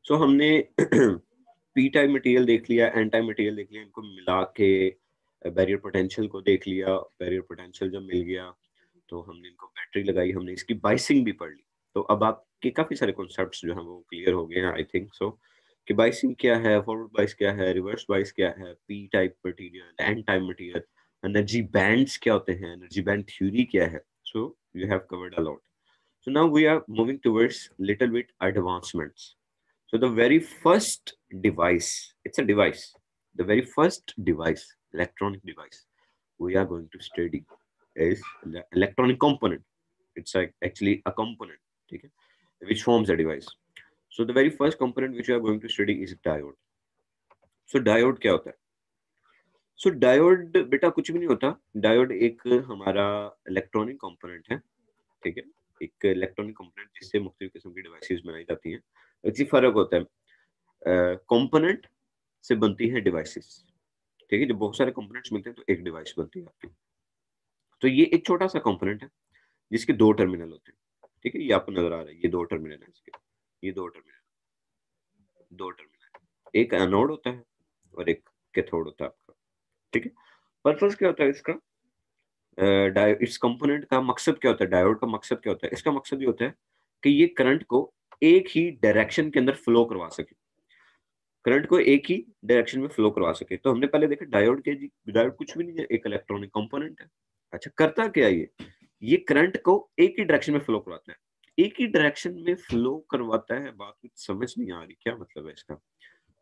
सो हमने P type material देख लिया, एन टाइप मटेरियल देख लिया, इनको मिला के बैरियर पोटेंशियल को देख लिया। बैरियर पोटेंशियल जब मिल गया तो हमने इनको बैटरी लगाई, हमने इसकी बाइसिंग भी पढ़ ली। तो अब आपके काफी सारे कॉन्सेप्ट्स जो हैं वो क्लियर हो गए हैं आई थिंक सो, कि बाइसिंग क्या है, फॉरवर्ड बाइस क्या है, रिवर्स बाइस क्या है, P type material, N type material, energy bands क्या होते हैं, एनर्जी बैंड थ्योरी क्या है। So you have covered a lot. So now we are moving towards little bit advancements. So the very first device, it's a device. The very first device, electronic device we are going to study is electronic component. It's like actually a component, okay, which forms a device. So the very first component which we are going to study is diode. So diode क्या होता है? So diode बेटा कुछ भी नहीं होता। Diode एक हमारा इलेक्ट्रॉनिक कंपोनेंट है, ठीक है। एक इलेक्ट्रॉनिक कंपोनेंट जिससे मुख्तलिफ किस्म की डिवाइसेस बनाई जाती हैं। एक ही फर्क होता है, कंपोनेंट से बनती हैं डिवाइसेस, ठीक है। जब बहुत सारे कंपोनेंट्स मिलते हैं तो एक डिवाइस बनती है आपकी। तो ये एक छोटा सा कंपोनेंट है जिसके दो टर्मिनल होते हैं, ठीक है। ये आपको नजर आ रहा है, ये दो टर्मिनल है इसके, ये दो टर्मिनल, एक एनोड होता है और एक कैथोड होता है आपका, ठीक है। पर्पस क्या होता है इसका? इस कंपोनेंट का मकसद क्या होता है, डायोड का मकसद क्या होता है? इसका मकसद ये होता है कि ये करंट को एक ही डायरेक्शन के अंदर फ्लो करवा सके, करंट को एक ही डायरेक्शन में फ्लो करवा सके। तो हमने पहले देखा डायोड के जी, डायोड कुछ भी नहीं है, एक इलेक्ट्रॉनिक कंपोनेंट है। अच्छा, करता क्या ये करंट को एक ही डायरेक्शन में फ्लो करवाता है। एक ही डायरेक्शन में फ्लो करवाता है, बात कुछ समझ नहीं आ रही, क्या मतलब है इसका?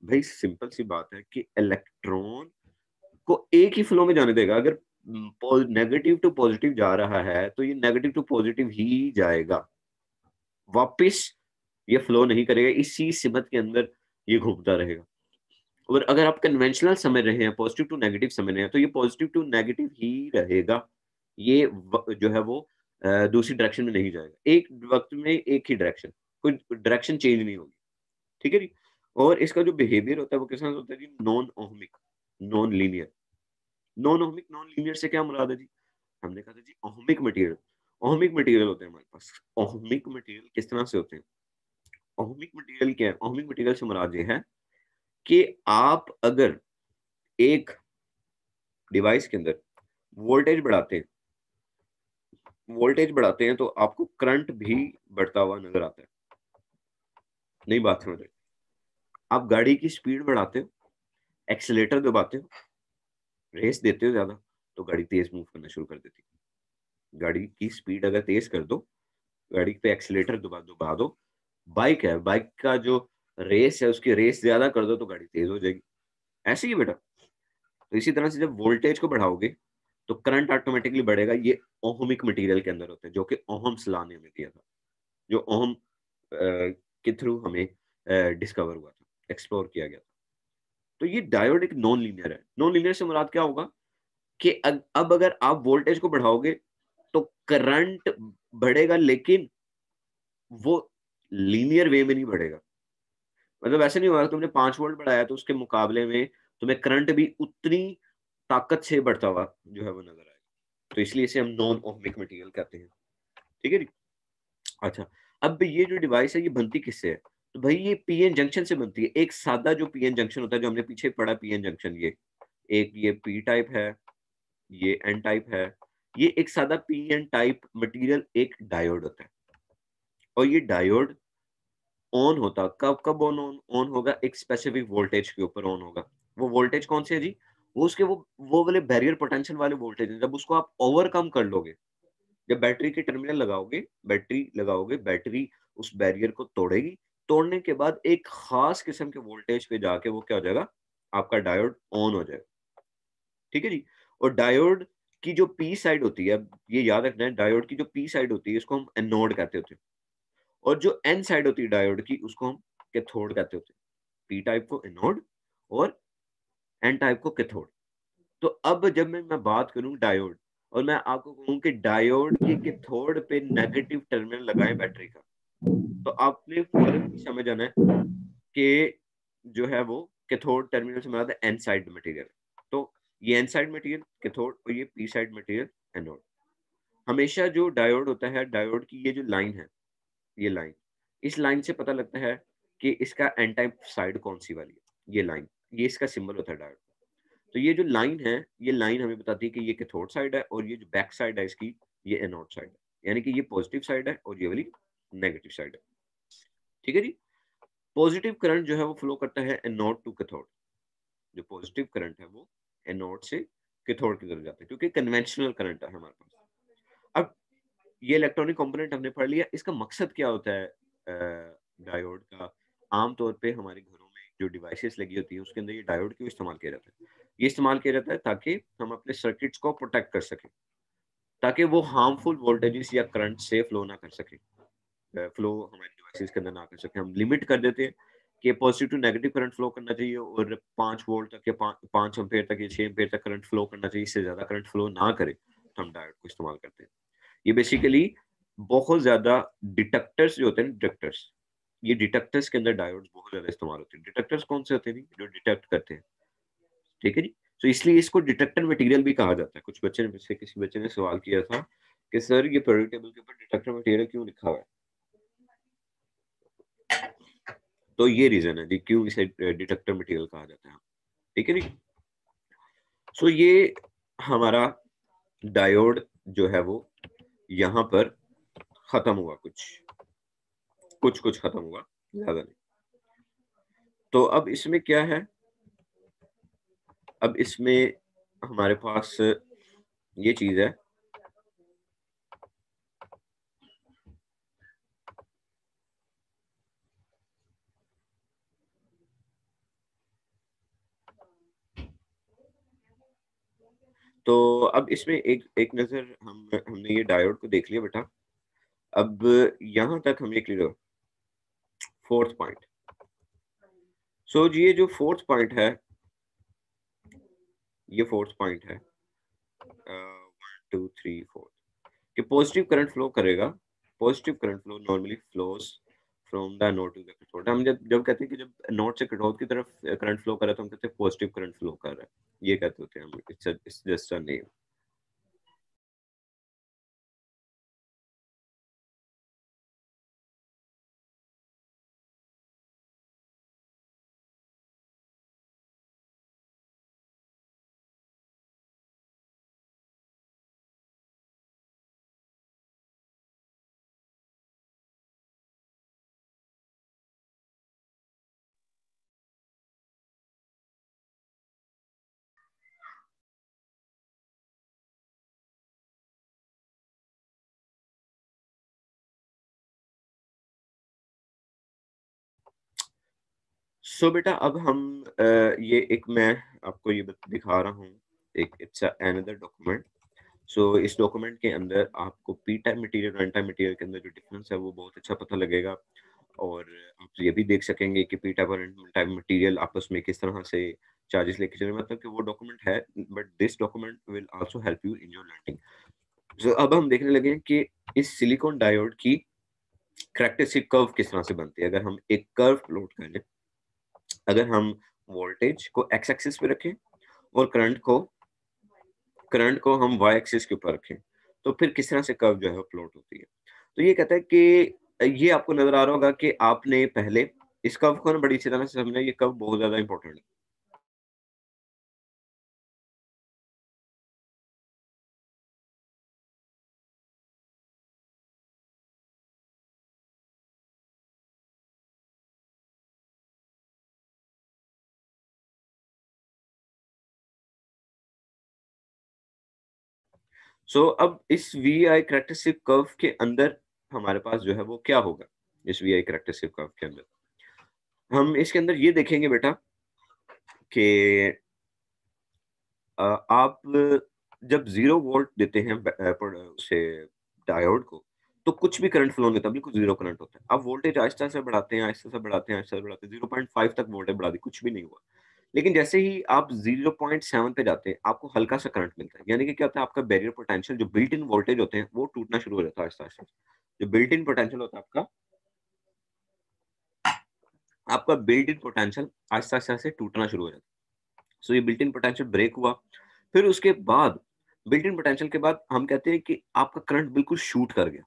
भाई सिंपल सी बात है कि इलेक्ट्रॉन को एक ही फ्लो में जाने देगा। अगर नेगेटिव टू पॉजिटिव जा रहा है तो ये नेगेटिव टू पॉजिटिव ही जाएगा, वापस ये फ्लो नहीं करेगा, इसी सिमत के अंदर ये घूमता रहेगा। और अगर आप कन्वेंशनल समझ रहे हैं, पॉजिटिव टू नेगेटिव समझ रहे हैं, तो ये पॉजिटिव टू नेगेटिव ही रहेगा। ये जो है वो दूसरी डायरेक्शन में नहीं जाएगा, एक वक्त में एक ही डायरेक्शन, कोई डायरेक्शन चेंज नहीं होगी, ठीक है जी। और इसका जो बिहेवियर होता है वो किस तरह से होता है जी? Non ohmic, non linear. Non ohmic, non linear से क्या मुराद है जी? हमने कहा था जी ओहमिक मटेरियल, ओहमिक मटेरियल होते हैं हमारे पास। ओहमिक मटेरियल किस तरह से होते हैं? ओहमिक मटेरियल क्या है? ओहमिक मटेरियल से मुराद ये है कि आप अगर एक डिवाइस के अंदर वोल्टेज बढ़ाते हैं, वोल्टेज बढ़ाते हैं तो आपको करंट भी बढ़ता हुआ नजर आता है। नई बात समझ रहे? आप गाड़ी की स्पीड बढ़ाते हो, एक्सीलेटर दबाते हो, रेस देते हो ज्यादा, तो गाड़ी तेज मूव करना शुरू कर देती है। गाड़ी की स्पीड अगर तेज कर दो, गाड़ी पे एक्सीलेटर दबा दबा दो, बाइक है, बाइक का जो रेस है उसकी रेस ज्यादा कर दो तो गाड़ी तेज हो जाएगी। ऐसे ही बेटा। तो इसी तरह से जब वोल्टेज को बढ़ाओगे तो करंट ऑटोमेटिकली बढ़ेगा। ये ओहमिक मटेरियल के अंदर होता है, जो कि ओहम्स लॉ ने हमें दिया था, जो ओहम के थ्रू हमें डिस्कवर हुआ था, एक्सप्लोर किया गया था। तो ये डायोड एक नॉन लीनियर है। नॉन लीनियर से मुराद क्या होगा कि अब अगर आप वोल्टेज को बढ़ाओगे तो करंट बढ़ेगा, लेकिन वो लीनियर वे में नहीं बढ़ेगा। मतलब ऐसे नहीं होगा तुमने 5 वोल्ट बढ़ाया तो उसके मुकाबले में तुम्हें करंट भी उतनी ताकत से बढ़ता हुआ जो है वो नजर आएगा। तो इसलिए इसे हम नॉन ओहमिक मटेरियल कहते हैं, ठीक है जी। अच्छा, अब ये जो डिवाइस है ये बनती किससे है? तो भाई ये पीएन जंक्शन से बनती है। एक सादा जो पीएन जंक्शन होता है, जो हमने पीछे पढ़ा पीएन जंक्शन, ये एक ये पी टाइप है, ये एन टाइप है। ये एक सादा पीएन टाइप मटेरियल एक डायोड होता है। और ये डायोड ऑन होता कब कब ऑन ऑन ऑन होगा? एक स्पेसिफिक वोल्टेज के ऊपर ऑन होगा। वो वोल्टेज कौन से है जी? वो उसके वो वाले बैरियर पोटेंशियल वाले वोल्टेज है। जब उसको आप ओवरकम कर लोगे, जब बैटरी के टर्मिनल लगाओगे, बैटरी लगाओगे, बैटरी उस बैरियर को तोड़ेगी, तोड़ने के बाद एक खास किस्म के वोल्टेज पे जाके वो क्या हो जाएगा? आपका डायोड ऑन हो जाएगा, ठीक है जी। और डायोड की जो पी साइड होती है, ये याद रखना है, डायोड की जो पी साइड होती है इसको हम एनोड कहते होते हैं, और जो एन साइड होती है डायोड की उसको हम कैथोड कहते होते हैं। पी टाइप को एनोड और एन टाइप को कैथोड। तो अब जब मैं बात करूं डायोड, और मैं आपको कहूं कि डायोड के कैथोड पे नेगेटिव टर्मिनल लगाएं बैटरी का, तो आपने फौरन ही समझ आना है कि जो है वो कैथोड टर्मिनल से मतलब एन साइड मटेरियल। तो ये एन साइड मटेरियल कैथोड और ये पी साइड मटेरियल एनोड। हमेशा जो डायोड होता है, डायोड की ये जो लाइन है, ये लाइन, इस लाइन से पता लगता है कि इसका एन टाइप साइड कौन सी वाली है, ये लाइन, ये इसका सिंबल होता है डायोड। तो ये जो लाइन है, ये लाइन हमें बताती है कि ये कैथोड साइड है और ये जो बैक साइड है इसकी, ये एनोड साइड है, यानी कि ये पॉजिटिव साइड है और ये वाली नेगेटिव साइड है। ठीक है जी। पॉजिटिव करंट जो है वो फ्लो करता है एनोड टू कैथोड, जो पॉजिटिव करंट है वो एनोड से कैथोड की तरफ जाता है, क्योंकि कन्वेंशनल करंट है हमारे पास। अब ये इलेक्ट्रॉनिक कंपोनेंट हमने पढ़ लिया, इसका मकसद क्या होता है डायोड का। आमतौर पे हमारे घरों में जो डिवाइसेस लगी होती है उसके अंदर ये डायोड क्यों इस्तेमाल किया जाता है? ये इस्तेमाल किया जाता है ताकि हम अपने सर्किट्स को प्रोटेक्ट कर सकें, ताकि वो हार्मफुल वोल्टेजेस या करंट से फ्लो ना कर सके, फ्लो हमारे डिवाइसेस के अंदर ना कर सके। हम लिमिट कर देते हैं कि positive to negative current flow करना चाहिए और 5 वोल्ट तक या 5 एम्पेयर तक या 6 एम्पेयर तक करंट फ्लो करना चाहिए, इससे ज्यादा करंट फ्लो ना करे तो हम डायोड को इस्तेमाल करते हैं। ये बेसिकली बहुत ज्यादा डिटेक्टर्स जो होते हैं, डिटेक्टर्स, ये डिटेक्टर्स के अंदर डायोड्स बहुत ज्यादा इस्तेमाल होते हैं। डिटेक्टर्स कौन से होते हैं? जो डिटेक्ट करते हैं। ठीक है जी। तो इसलिए इसको डिटेक्टर मटेरियल भी कहा जाता है। कुछ बच्चे ने, से किसी बच्चे ने सवाल किया था कि सर ये पीरियोडिक टेबल के ऊपर डिटेक्टर मटेरियल क्यों लिखा हुआ है? तो ये रीजन है जी क्यों इसे डिटेक्टर मटेरियल कहा जाता है। ठीक है जी। सो ये हमारा डायोड जो है वो यहाँ पर खत्म हुआ, कुछ खत्म हुआ, ज्यादा नहीं। तो अब इसमें क्या है? अब इसमें हमारे पास ये चीज है, तो अब इसमें एक एक नजर हमने ये डायोड को देख लिया बेटा। अब यहां तक हम ये क्लियर। फोर्थ पॉइंट, सो जी ये जो फोर्थ पॉइंट है, ये फोर्थ पॉइंट है 1 2 3 4 कि पॉजिटिव करंट फ्लो करेगा। Positive current flow normally flows from the node to the cathode. हम जब जब कहते हैं कि जब नोड से कैथोड की तरफ करंट फ्लो कर रहा है तो हम कहते हैं पॉजिटिव करंट फ्लो कर रहा है, ये कहते होते हैं हम। It's just a name. So बेटा अब हम ये एक मैं आपको ये दिखा रहा हूँ, एक इट्स अनदर डॉक्यूमेंट। सो इस डॉक्यूमेंट के अंदर आपको पी टाइप मटेरियल और एन टाइप मटेरियल के अंदर जो डिफरेंस है वो बहुत अच्छा पता लगेगा। और आप ये भी देख सकेंगे कि पी टाइप और एन टाइप मटेरियल आपस में किस तरह से चार्जेस लेके चले, मतलब कि वो डॉक्यूमेंट है, but this document will also help you in your learning. So अब हम देखने लगे हैं कि इस सिलिकॉन डायोड की कैरेक्टरिस्टिक कर्व किस तरह से बनती है। अगर हम एक कर्व प्लॉट करें, अगर हम वोल्टेज को एक्स एक्सिस पे रखें और करंट को हम वाई एक्सिस के ऊपर रखें, तो फिर किस तरह से कर्व जो है वो प्लॉट होती है। तो ये कहता है कि ये आपको नजर आ रहा होगा कि आपने पहले इस कर्व को ना बड़ी अच्छी तरह से समझना, ये कर्व बहुत ज्यादा इंपॉर्टेंट है। सो अब इस वी आई कैरेक्टरिस्टिक कर्व के अंदर हमारे पास जो है वो क्या होगा? इस वी आई कैरेक्टरिस्टिक कर्व के अंदर हम इसके अंदर ये देखेंगे बेटा कि आप जब 0 वोल्ट देते हैं उसे डायोड को, तो कुछ भी करंट फ्लो नहीं होता, बिल्कुल जीरो करंट होता है। आप वोल्टेज आहिस्ता से बढ़ाते हैं, आहिस्ता से बढ़ाते हैं, आहिस्ता से बढ़ाते हैं, 0.5 तक वोल्टेज बढ़ा दी, कुछ भी नहीं हुआ। लेकिन जैसे ही आप 0.7 पे जाते हैं, आपको हल्का सा करंट मिलता है, यानी कि क्या होता है, आपका बैरियर पोटेंशियल, जो बिल्ट इन वोल्टेज होते हैं, वो टूटना शुरू हो जाता है आहिस्ता आहिस्ता। जो बिल्ट इन पोटेंशियल होता है आपका built in potential Aahista Aahista से टूटना शुरू हो जाता है। सो ये बिल्ट इन पोटेंशियल ब्रेक हुआ। फिर उसके बाद बिल्ट इन पोटेंशियल के बाद हम कहते हैं कि आपका करंट बिल्कुल शूट कर गया।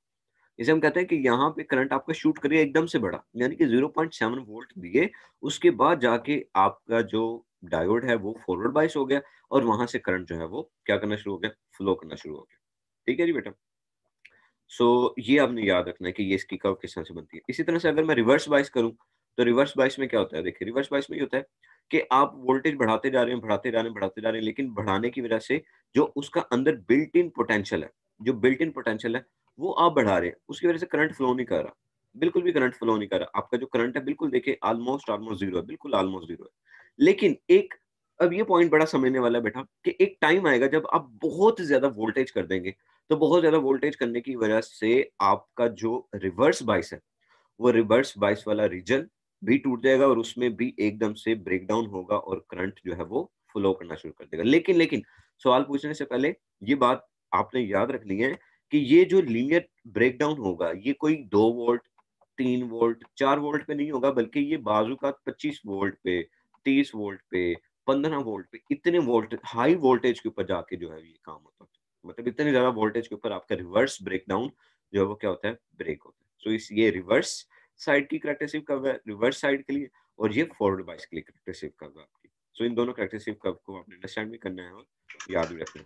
इसे हम कहते हैं कि यहाँ पे करंट आपका शूट करिए एकदम से बढ़ा, यानी कि 0.7 वोल्ट दिए, उसके बाद जाके आपका जो डायोड है वो फॉरवर्ड बायस हो गया और वहां से करंट जो है वो क्या करना शुरू हो गया, फ्लो करना शुरू हो गया। ठीक है जी बेटा। ये आपने याद रखना है कि ये इसकी कर्व किस तरह से बनती है। इसी तरह से अगर मैं रिवर्स बायस करूं, तो रिवर्स बायस में क्या होता है, देखिए रिवर्स बायस में ये होता है कि आप वोल्टेज बढ़ाते जा रहे हैं, बढ़ाते जा रहे हैं, बढ़ाते जा रहे हैं, लेकिन बढ़ाने की वजह से जो उसका अंदर बिल्ट इन पोटेंशियल है, जो बिल्ट इन पोटेंशियल है, वो आप बढ़ा रहे हैं, उसकी वजह से करंट फ्लो नहीं कर रहा, बिल्कुल भी करंट फ्लो नहीं कर रहा। आपका जो करंट है बिल्कुल देखिए ऑलमोस्ट ऑलमोस्ट जीरो है, बिल्कुल ऑलमोस्ट जीरो है। लेकिन एक, अब ये पॉइंट बड़ा समझने वाला है बेटा, कि एक टाइम आएगा जब आप बहुत ज्यादा वोल्टेज कर देंगे, तो बहुत ज़्यादा वोल्टेज करने की वजह से आपका जो रिवर्स बायस है, वो रिवर्स बायस वाला रीजन भी टूट जाएगा और उसमें भी एकदम से ब्रेकडाउन होगा और करंट जो है वो फ्लो करना शुरू कर देगा। लेकिन लेकिन सवाल पूछने से पहले ये बात आपने याद रखनी है कि ये जो लीनियर ब्रेकडाउन होगा, ये कोई 2 वोल्ट, 3 वोल्ट, 4 वोल्ट पे नहीं होगा, बल्कि ये बाजू का 25 वोल्ट पे, 30 वोल्ट पे, 15 वोल्ट पे, इतने वोल्ट हाई वोल्टेज के ऊपर जाके जो है ये काम होता है। मतलब इतने ज्यादा वोल्टेज के ऊपर आपका रिवर्स ब्रेकडाउन जो है वो क्या होता है, ब्रेक होता है। इस ये रिवर्स साइड की करैक्टरिस्टिक कर्व है रिवर्स साइड के लिए, और ये फॉरवर्ड बायस के लिए करैक्टरिस्टिक कर्व है आपकी। इन दोनों करैक्टरिस्टिक कर्व को आपने अंडरस्टैंड भी करना है और याद भी रखना है।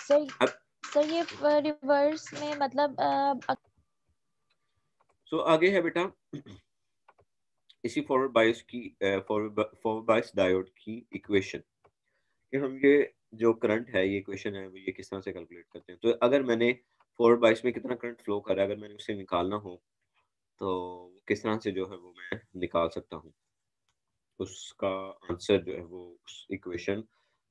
सर अब सर ये रिवर्स में मतलब आगे है बेटा इसी फॉरवर्ड बायस की, फॉरवर्ड बायस डायोड की इक्वेशन, कि हम ये जो करंट है, ये इक्वेशन है, वो ये किस तरह से कैलकुलेट करते हैं। तो अगर मैंने फॉरवर्ड बायस में कितना करंट फ्लो कर रहा है, अगर मैंने उसे निकालना हो, तो किस तरह से जो है वो मैं निकाल सकता हूँ, उसका आंसर जो है वो उस इक्वेशन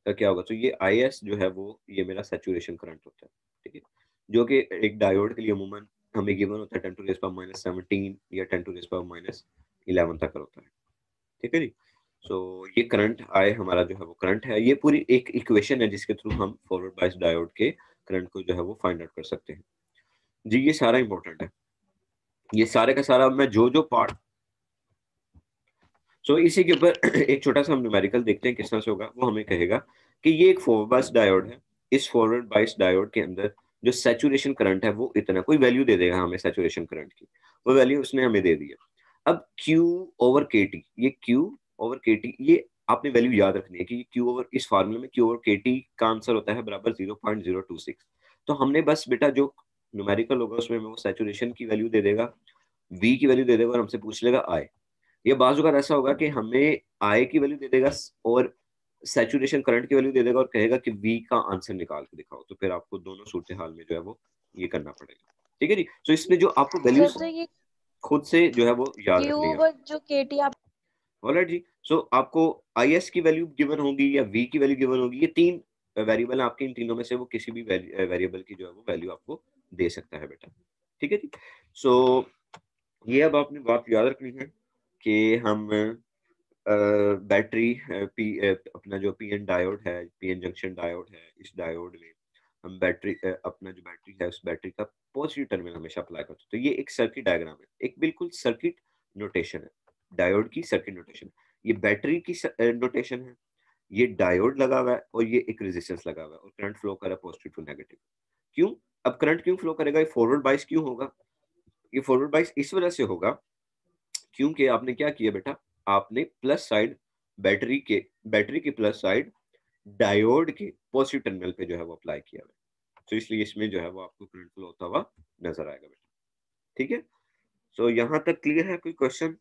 का क्या होगा। ये आई एस जो है वो ये मेरा सैचुरेशन करंट होता है, ठीक है, जो कि एक डायोड के लिए अमूमन हमें गिवन होता है 10⁻⁻17 या 10⁻11 तक होता है। ठीक है जी। ये करंट आई हमारा जो है वो करंट है, ये पूरी एक इक्वेशन है जिसके थ्रू हम फॉरवर्ड बायस डायोड के करंट को जो है वो फाइंड आउट कर सकते हैं जी। ये सारा इंपॉर्टेंट है, ये सारे का सारा मैं जो जो पार्ट, इसी के ऊपर एक छोटा सा हम न्यूमेरिकल देखते हैं किस तरह से होगा। वो हमें कहेगा कि ये एक फॉरवर्ड बायस डायोड है, इस फॉरवर्ड बायस डायोड के अंदर जो सैचुरेशन करंट है वो इतना, कोई वैल्यू दे देगा हमें सैचुरेशन करंट की, वो वैल्यू उसने हमें दे दी है। अब Q ओवर KT, ये Q ओवर KT, ये आपने वैल्यू याद रखनी है कि Q ओवर, इस फार्मूले में Q ओवर KT का आंसर होता है बराबर 0.026। तो हमने बस बेटा जो न्यूमेरिकल होगा उसमें वो सैचुरेशन की वैल्यू दे देगा, V की वैल्यू दे देगा और हमसे पूछ लेगा I। ये बाजू का ऐसा होगा कि हमें आई की वैल्यू दे देगा और सैचुरेशन करंट की वैल्यू दे देगा और कहेगा कि वी का आंसर निकाल के दिखाओ। तो फिर आपको दोनों सूरत हाल में जो है वो ये करना पड़ेगा। ठीक है जी। इसमें जो आपको सर वैल्यूज तो ये खुद से जो है वो याद क्यू रखनी है। ओवर जो केटी आप ऑलराइट जी। आपको आई एस की वैल्यू गिवन होगी या वी की वैल्यू गिवन होगी, ये तीन वेरिएबल है आपके, इन तीनों में से वो किसी भी वेरिएबल की जो है वो वैल्यू आपको दे सकता है बेटा। ठीक है जी। ये अब आपने बात याद रखनी है कि हम बैटरी अपना जो पीएन डायोड है, पीएन जंक्शन डायोड है, इस डायोड में हम बैटरी अपना जो बैटरी है उस बैटरी का पॉजिटिव टर्मिनल हमेशा अप्लाई करते हैं। तो ये एक सर्किट डायग्राम है, एक बिल्कुल सर्किट नोटेशन है, डायोड की सर्किट नोटेशन। ये बैटरी की नोटेशन है, ये डायोड लगा हुआ है और ये एक रेजिस्टेंस लगा हुआ है और करंट फ्लो कर रहा है पॉजिटिव टू नेगेटिव। क्यों? अब करंट क्यों फ्लो करेगा? ये फॉरवर्ड बाइस क्यों होगा? ये फॉरवर्ड बाइस इस वजह से होगा क्योंकि आपने क्या किया बेटा, आपने प्लस साइड बैटरी की प्लस साइड डायोड के पॉजिटिव टर्मिनल पे जो है वो अप्लाई किया हुआ है। इसलिए इसमें जो है वो आपको करंट फ्लो होता हुआ नजर आएगा बेटा। ठीक है। यहाँ तक क्लियर है? कोई क्वेश्चन?